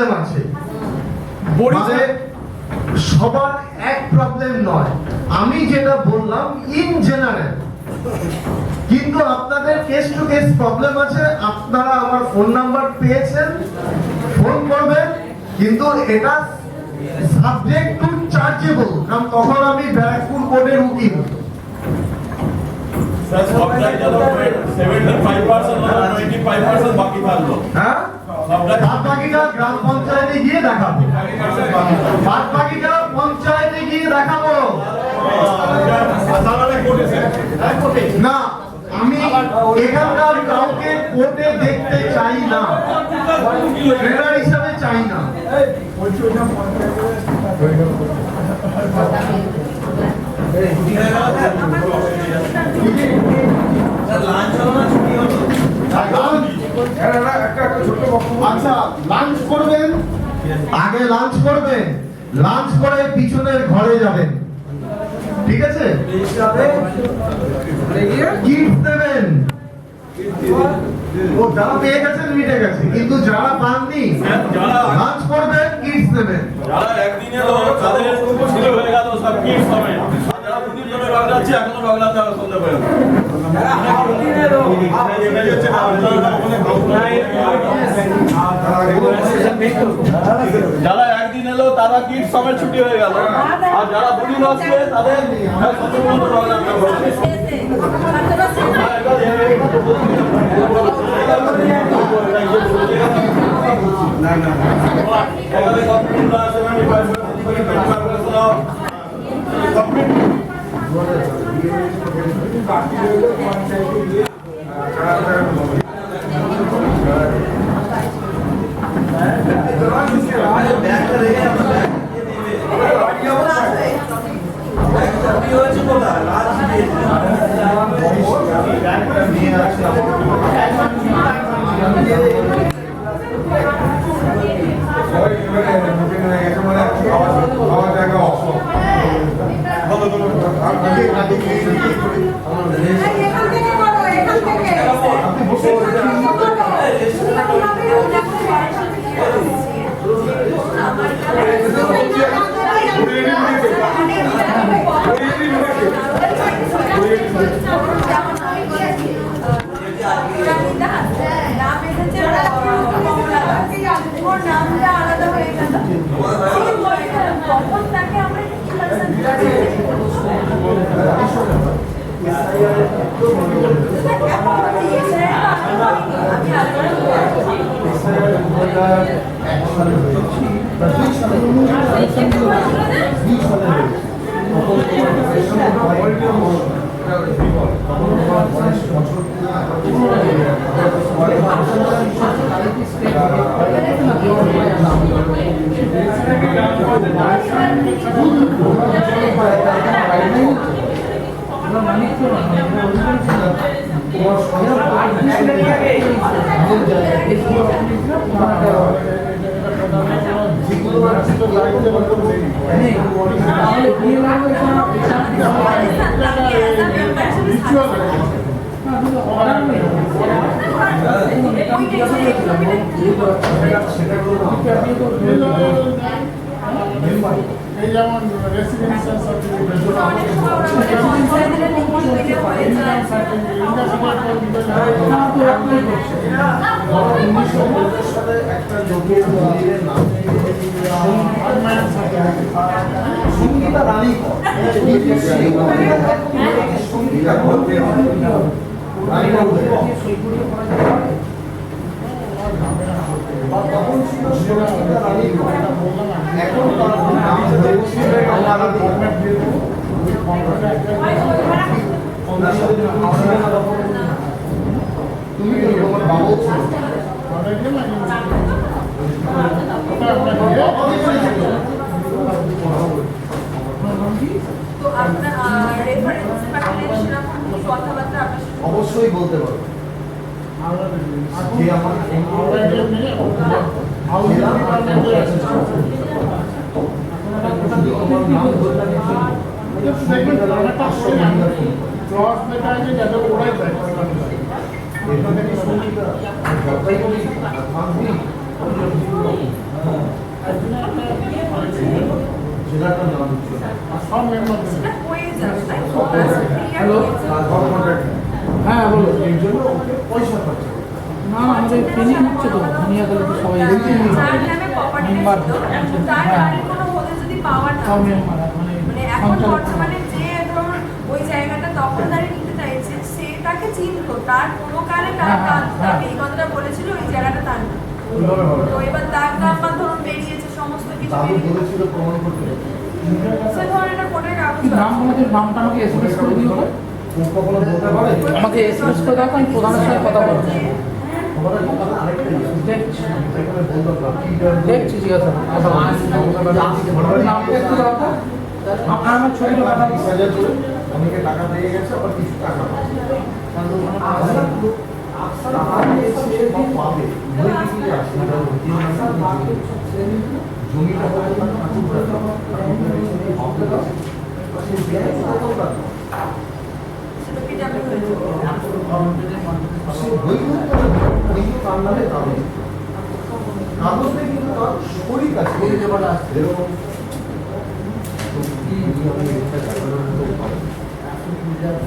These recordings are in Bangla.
প্রবলেম আছে, মানে সবার এক প্রবলেম নয়, আমি যেটা বললাম ইন জেনারেল। কিন্তু আপনাদের কেস টু কেস প্রবলেম আছে, আপনারা আমার ফোন নাম্বার পেয়েছেন, ফোন করবেন, কিন্তু এটা সাবজেক্ট টু চার্জেবল, কারণ তখন আমি ব্যারাকপুর কোর্টের উকিল। বাকিটা গ্রাম পঞ্চায়েতে গিয়ে দেখাবো, বাকিটা পঞ্চায়েতে গিয়ে দেখাবো না। আমি এখানকার কাউকে কোর্টে দেখতে চাই না, ট্রেনার হিসাবে চাই না। আচ্ছা, লাঞ্চ করবেন, আগে লাঞ্চ করবেন, লাঞ্চ করে পিছনের ঘরে যাবেন, ঠিক আছে? গিফট দেবেন, ও যারা পেয়ে গেছেন মিটে গেছে, কিন্তু যারা পাননি লাঞ্চ করবেন, গিফট দেবেন। যারা একদিনে তাদের ছিল হয়ে গেল সব গিফট হবে, যারা দুদিন ধরে বাগলাচ্ছে এখনো বাগলাতে হবে সন্ধ্যা পর্যন্ত। যারা একদিন এলো তারা গিফট সমেত ছুটি হয়ে গেল, আর যারা দুদিন আসছে তাদের সন্ধ্যা পর্যন্ত বাগলাতে হবে। যেমন রেসিডেন্সিয়াল সঙ্গীতা রানী তখন ছিল সঙ্গীতা রানী, এখন তার নাম হয়েছে তুমি তোমার বাবু অবশ্যই বলতে পারো যে আমার জেলাটার নাম হচ্ছে সব মেম্বার সেটা হয়ে যাবে, তাই তো? হ্যালো? হ্যাঁ বলো। এর জন্য ওকে পয়সা খরচা করতে হয়। না না আমাদের ট্রেনিং হচ্ছে তো দুনিয়াতে সবাই এসেছে। যার নামে property মেম্বার ছিল, তার হ্যাঁ গাড়ির কোনো হলে যদি পাওয়ার না সব থাকে, মেম্বার মানে মানে এখন সঞ্চালক। বর্তমানে যে ধরুন ওই জায়গাটা দখলদারি নিতে চাইছে, সে তাকে চিনতো, তার কোনো কালে তার হ্যাঁ, কাজ, হ্যাঁ। তাকে এই কথাটা বলেছিল ওই জায়গাটা তার না। ওইভাবে হবে তো না। এবার দাগ নাম্বার ধরুন বেরিয়েছে, সমস্ত কিছু দাদু বেরিয়েছে, বলেছিল প্রমাণ করতে সে ধরুন এটা কোর্টের কাগজ কি নাম বলতে নামটা আমাকে এসএমএস করে দিও তো। ও কখনো বলতে পারে আমাকে এসএমএস করে দাও তো, আমি প্রধানের সাথে কথা বলবো। আমাদের দোকানে আরেকটা ইয়ে আছে। দেখছি সেখানে বলতাম না, কি জানবো? দেখছি জিজ্ঞাসা করো। কথা বলছি। নামটা একটু দাও তো। আপনার আমার ছবিটা পাঠাবো। 20,000 করে অনেকে টাকা দিয়ে গেছে, আবার কিছু টাকা পাচ্ছে। টাকা দিয়েছে বা পাবে, ওই দিকেই আসে। জমিটা হয়তো তার ঠাকুরদার, ঠাকুরদার হিসেবে ভাবতে পারে। সে ব্যাংক দখলদার নয়। সেটা পিটাপি হয়েছে। সে বৈধ করে দেয়, বৈধ তার নামে কাগজ। কাগজে কিন্তু তার শরিক আছে। যেরকম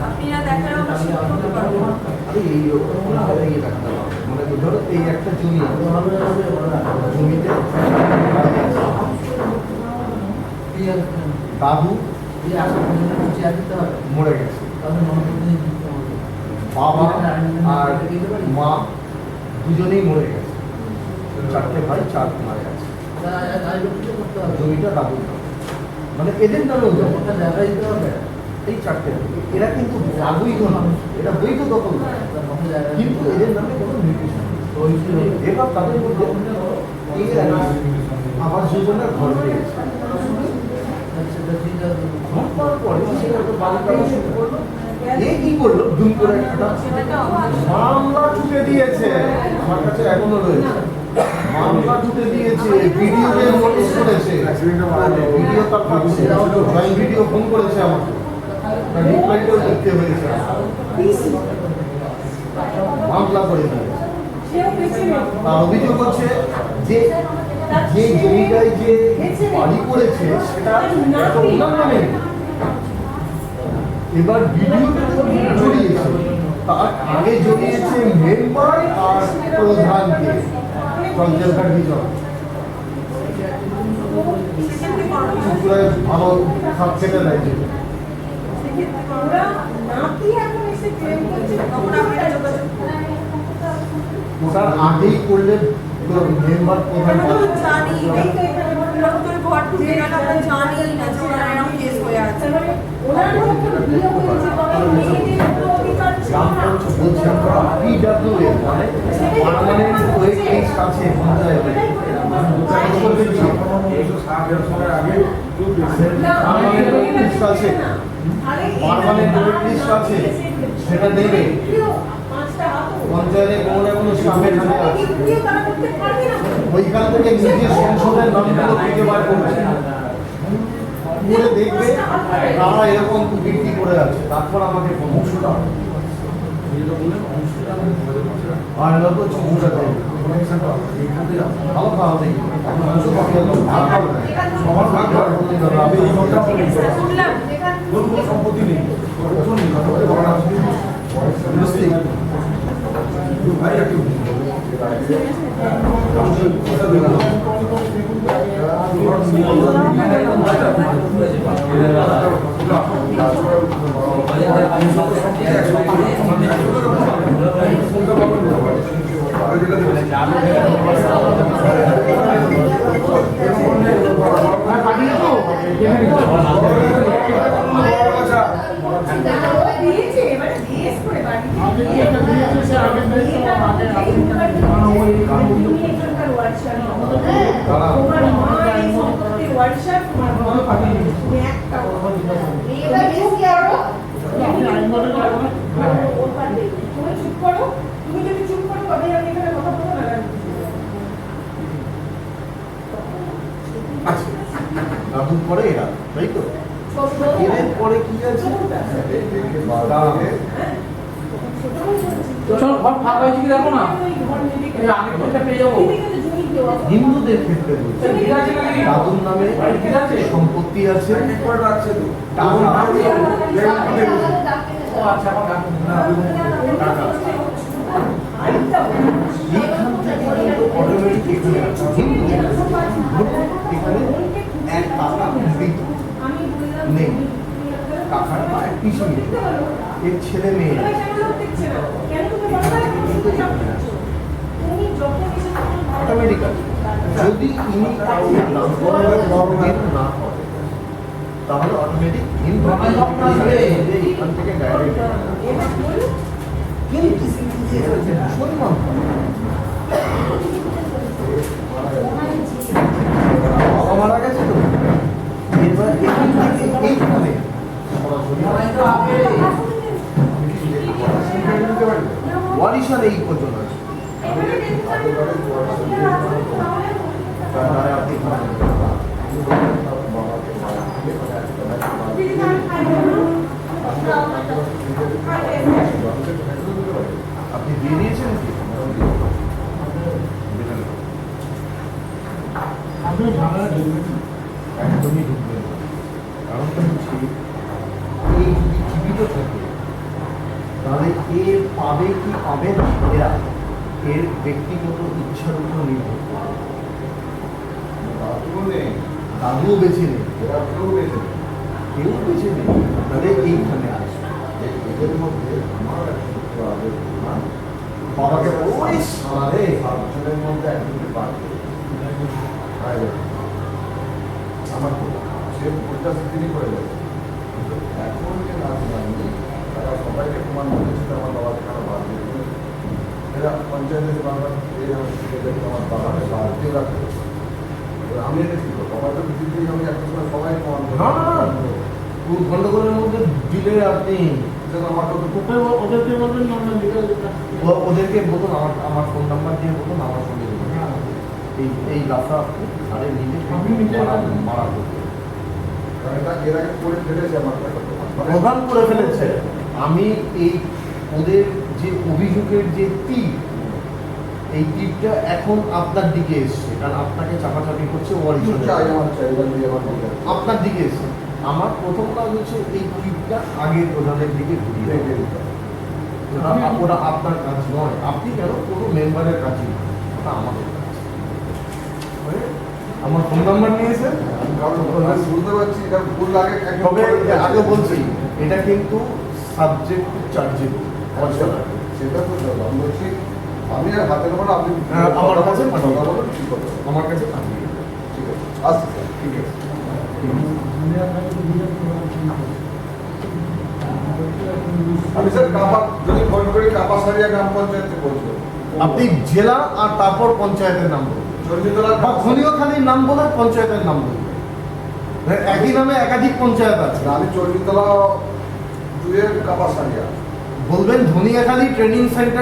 আপনি আর দেখার অবশ্যই করতে পারবেন। আরে এই রকম ইয়ে রাখতে হবে। মানে ধরো এই একটা জমি আছে। জমিতে দাদু মরে গেছে, বাবা আর মা দুজনেই মরে গেছে, 4টে ভাই 4 মারা গেছে। জমিটা দাদুর নামে। মানে এদের নামেও জমি। এই 4টে এরা কিন্তু অবৈধ নয়, এরা বৈধ দখল নয়। কিন্তু এদের নামে কোনো নির্দেশন নেই। এবার তাদের মধ্যে এই আবাস যোজনার ঘর পেয়েছে। ঘর পাওয়ার পরে সেটা তো বাড়ি করা শুরু করলো। এ কি করলো? দুম করে একটা মামলা ঠুকে দিয়েছে। আমার কাছে এখনো রয়েছে। মামলা ঠুকে দিয়েছে, ভিডিওতে নোটিশ করেছে, ভিডিও তার পাচ্ছে, জয়েন্ট ভিডিও ফোন করেছে আমাকে, রিপ্লাইটাও দেখতে হয়েছে। মামলা করে দিয়েছে। তার অভিযোগ হচ্ছে যে যে জমিটায় যে বাড়ি করেছে সেটা একটা ওনার নামে নেই। এবার ভিডিওতে জড়িয়েছে, তার আগে জড়িয়েছে মেম্বার আর প্রধানকে, চঞ্চলকার বিজয়। সেক্ষেত্রে করণীয়, ত্রিপুরায় ভালো সব ছেলে দেয় যেটা। সেক্ষেত্রে করণীয়, তখন আপনারা যোগাযোগ করুন। ওটার আগেই করলে মেম্বার প্রধান আমরা তো জানি না, এরকম করে ঘর ঢুকে গেলে আমরা জানি না যে ওনার এরকম কেস হয়ে আছে। গ্রাম পঞ্চায়েত বলছি আমরা PWA মানে পার্মানেন্ট ওয়েট লিস্ট আছে পঞ্চায়েতে। পার্মানেন্ট ওয়েট লিস্ট আছে, পার্মানেন্ট ওয়েট লিস্ট আছে, সেটা দেবে। পঞ্চায়েতে কোনো না কোনো স্টাফের হাতে আছে, ওইখান থেকে নিজের সংসদের নামগুলো খুঁজে বার করছে, করে দেখবে তারা এরকম বিক্রি করে আছে, তারপর আমাকে অংশটা আর এরা তো ছবুটা দেয় ভালো খাওয়া দেয় অংশ পাখি ভাগ খাবে না, সবার ভাগ ভাগ করতে হবে। আমি এই নোটটা শুনলাম কোনো সম্পত্তি নেই, ভাই একটু আগে কি একটা দিয়েছে সে আগে দিয়েছে আগে আপনি আইন মতে যাবো না। আচ্ছা দাদুর পরে এরা, তাই তো? এদের পরে কি আছে? চল ঘর ফাঁকা হয়েছে কি দেখো না, এই আগের ঘরটা পেয়ে যাবো। হিন্দুদের ক্ষেত্রে বলছি। দাদুর নামে সম্পত্তি আছে, টাকা ও আচ্ছা আমার গান টাকা এইখান থেকে কিন্তু অটোমেটিক এখানে আছে। কিন্তু এখানে এক টাকা মৃত নেই, টাকার পায়ের পিছনে এর ছেলে মেয়ে অটোমেটিক্যালি যদি ইনি কাউকে না করে তাহলে অটোমেটিক হিন্দু এখান থেকে ডাইরেক্ট কিন্তু মুসলমান বাবা মারা গেছে তো এবার এখান থেকে এইখানে ওয়ারিশান এই পর্যন্ত আছে আপনি আপনি দিয়ে দিয়েছেন কি আপনি ঝামেলা ঢুকবেন একদমই ঢুকবে না। কারণটা হচ্ছে এই যদি জীবিত থাকে তাহলে এর পাবে কি পাবে না এরা এর ব্যক্তিগত ইচ্ছার উপর নির্ভর করে। দাদুও বেছে নেই, কেউ বেছে নেই, তাহলে এইখানে আসবে। এদের মধ্যে আমার বাবাকে ওই সারে সাতজনের মধ্যে একজনকে পারবে আমার সে ভোটটা তিনি করে গেছে। এখন যে নাচ জানি তারা সবাইকে প্রমাণ করেছে আমার বাবাকে কেন বাদ দিয়ে এরা পঞ্চায়েতে বাংলা আমার বাবাকে বাদ দিয়ে রাখে। আমি এটা কি করবো? আমার তো পৃথিবীতে আমি একটা সময় সবাই প্রমাণ করি। গন্ডগোলের মধ্যে দিলে আপনি আমার ওদেরকে বলবেন না ওদেরকে বলুন আমার ফোন নাম্বার দিয়ে বলুন আমার সঙ্গে এই গাছটা সারে নিজে মারা করবে। এর আগে করে ফেলেছে আমার প্রধান করে ফেলেছে। আমি এই ওদের যে অভিযোগের যে তীর এই তীরটা এখন আপনার দিকে এসছে, কারণ আপনাকে চাপাচাপি করছে আপনার দিকে এসছে। আমার প্রথম কাজ হচ্ছে এই তীরটা আগের প্রধানের দিকে ঘুরিয়ে ওরা আপনার কাজ নয়, আপনি কেন কোনো মেম্বারের কাজই নয়, ওটা আমাদের কাজ। আমার ফোন নাম্বার নিয়েছেন বুঝতে পারছি এটা ভুল লাগে। তবে আগে বলছি এটা কিন্তু সাবজেক্ট চার্জেবল। সেটা তো আমি বলছি আমি আর হাতের উপর আপনি আমার কাছে পাঠিয়ে কথা দেবো। বলুন, ঠিক কথা। আমার কাছে পাঠিয়ে দেবো। ঠিক আছে আসছি স্যার, ঠিক আছে। আমি স্যার কাপা যদি ফোন করি কাপাসারিয়া গ্রাম পঞ্চায়েতে বলবো। আপনি জেলা আর তারপর পঞ্চায়েতের নাম বলুন, চন্ডিতলা বা ধনিয়াখালীর নাম বলে পঞ্চায়েতের নাম বলুন। একই নামে একাধিক পঞ্চায়েত আছে। আমি চন্ডিতলা 2 এর কাপাসারিয়া বলবেন ধনিয়াখালী ট্রেনিং সেন্টার